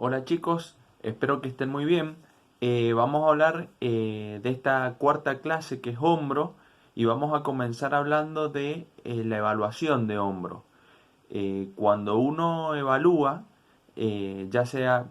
Hola chicos, espero que estén muy bien. Vamos a hablar de esta cuarta clase que es hombro y vamos a comenzar hablando de la evaluación de hombro. Cuando uno evalúa, ya sea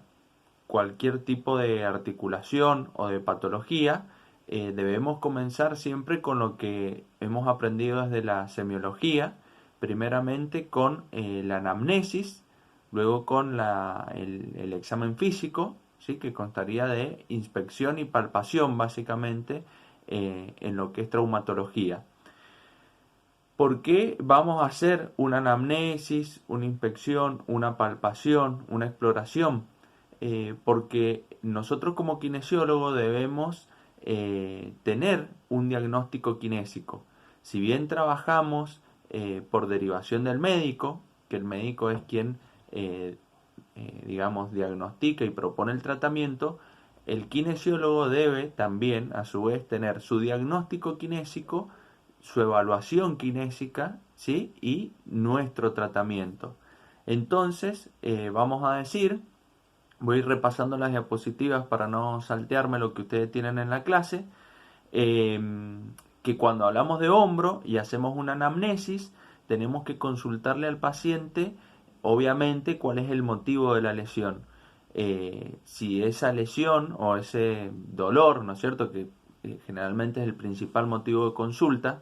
cualquier tipo de articulación o de patología, debemos comenzar siempre con lo que hemos aprendido desde la semiología, primeramente con la anamnesis, luego con el examen físico, ¿sí? Que constaría de inspección y palpación básicamente en lo que es traumatología. ¿Por qué vamos a hacer una anamnesis, una inspección, una palpación, una exploración? Porque nosotros como kinesiólogos debemos tener un diagnóstico kinésico. Si bien trabajamos por derivación del médico, que el médico es quien, eh, digamos, diagnostica y propone el tratamiento, el kinesiólogo debe también, a su vez, tener su diagnóstico kinésico, su evaluación kinésica, ¿sí? Y nuestro tratamiento. Entonces, vamos a decir, voy a ir repasando las diapositivas para no saltearme lo que ustedes tienen en la clase, eh, que cuando hablamos de hombro y hacemos una anamnesis, tenemos que consultarle al paciente, obviamente, cuál es el motivo de la lesión. Si esa lesión o ese dolor, ¿no es cierto?, que generalmente es el principal motivo de consulta,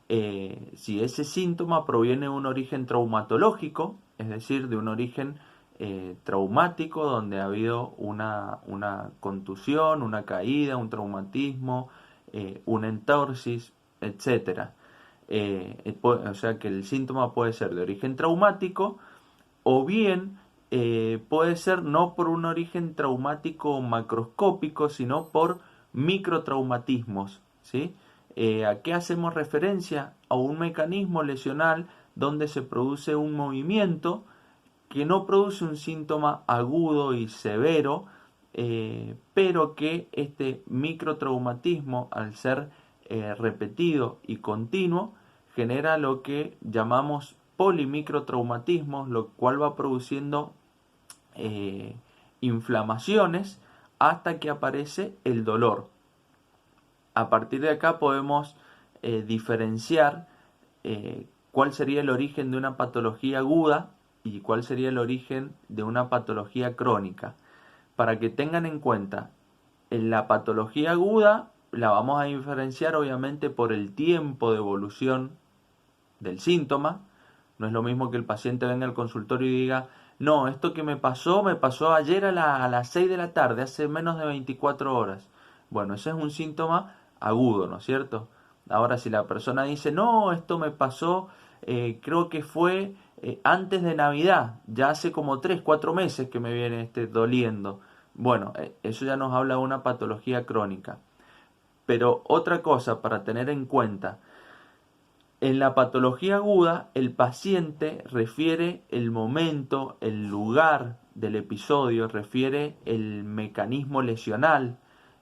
si ese síntoma proviene de un origen traumatológico, es decir, de un origen traumático donde ha habido una contusión, una caída, un traumatismo, una entorsis, etcétera. O sea que el síntoma puede ser de origen traumático o bien puede ser no por un origen traumático macroscópico, sino por microtraumatismos, ¿sí? ¿A qué hacemos referencia? A un mecanismo lesional donde se produce un movimiento que no produce un síntoma agudo y severo, pero que este microtraumatismo, al ser repetido y continuo, genera lo que llamamos polimicrotraumatismos, lo cual va produciendo eh, inflamaciones hasta que aparece el dolor. A partir de acá podemos diferenciar cuál sería el origen de una patología aguda y cuál sería el origen de una patología crónica. Para que tengan en cuenta, en la patología aguda la vamos a diferenciar obviamente por el tiempo de evolución del síntoma. No es lo mismo que el paciente venga al consultorio y diga, no, esto que me pasó ayer a las 6 de la tarde, hace menos de 24 horas. Bueno, ese es un síntoma agudo, ¿no es cierto? Ahora, si la persona dice, no, esto me pasó, creo que fue antes de Navidad, ya hace como 3 4 meses que me viene doliendo. Bueno, eso ya nos habla de una patología crónica. Pero otra cosa para tener en cuenta, en la patología aguda, el paciente refiere el momento, el lugar del episodio, refiere el mecanismo lesional.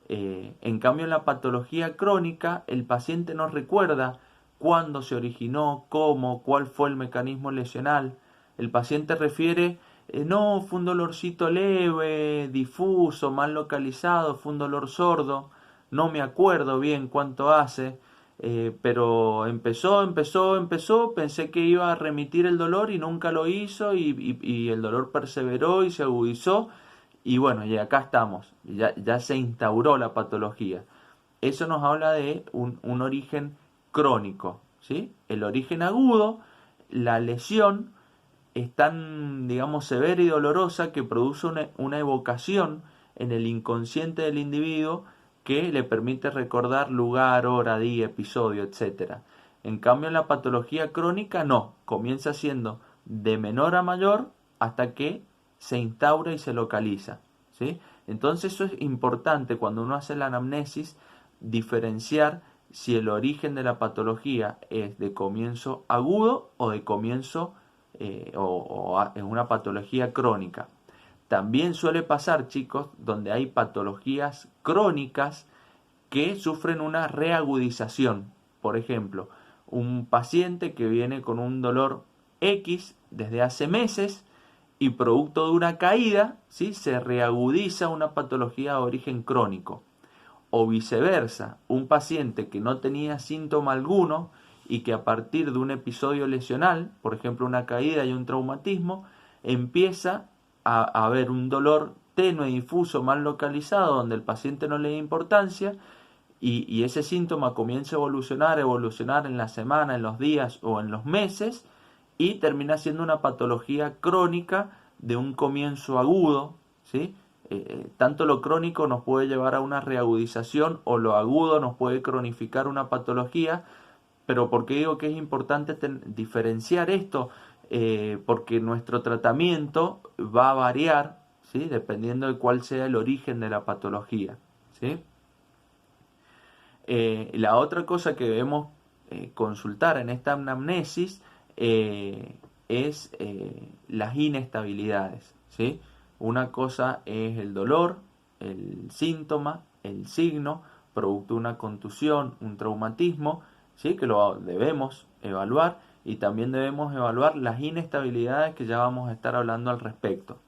En cambio, en la patología crónica, el paciente no recuerda cuándo se originó, cómo, cuál fue el mecanismo lesional. El paciente refiere, no, fue un dolorcito leve, difuso, mal localizado, fue un dolor sordo, no me acuerdo bien cuánto hace. Pero empezó, pensé que iba a remitir el dolor y nunca lo hizo y el dolor perseveró y se agudizó y bueno, y acá estamos, ya se instauró la patología. Eso nos habla de un origen crónico, ¿sí? El origen agudo, la lesión es tan, digamos, severa y dolorosa que produce una evocación en el inconsciente del individuo que le permite recordar lugar, hora, día, episodio, etcétera. En cambio, en la patología crónica no, comienza siendo de menor a mayor hasta que se instaura y se localiza, ¿sí? Entonces eso es importante cuando uno hace la anamnesis, diferenciar si el origen de la patología es de comienzo agudo o de comienzo es una patología crónica. También suele pasar, chicos, donde hay patologías crónicas que sufren una reagudización. Por ejemplo, un paciente que viene con un dolor X desde hace meses y producto de una caída, ¿sí?, se reagudiza una patología de origen crónico. O viceversa, un paciente que no tenía síntoma alguno y que a partir de un episodio lesional, por ejemplo una caída y un traumatismo, empieza a haber un dolor tenue, difuso, mal localizado, donde el paciente no le da importancia y ese síntoma comienza a evolucionar en la semana, en los días o en los meses y termina siendo una patología crónica de un comienzo agudo, ¿sí? Tanto lo crónico nos puede llevar a una reagudización o lo agudo nos puede cronificar una patología, pero ¿por qué digo que es importante diferenciar esto? Porque nuestro tratamiento va a variar, ¿sí?, dependiendo de cuál sea el origen de la patología, ¿sí? La otra cosa que debemos consultar en esta anamnesis es las inestabilidades, ¿sí? Una cosa es el dolor, el síntoma, el signo, producto de una contusión, un traumatismo, ¿sí?, que lo debemos evaluar y también debemos evaluar las inestabilidades que ya vamos a estar hablando al respecto,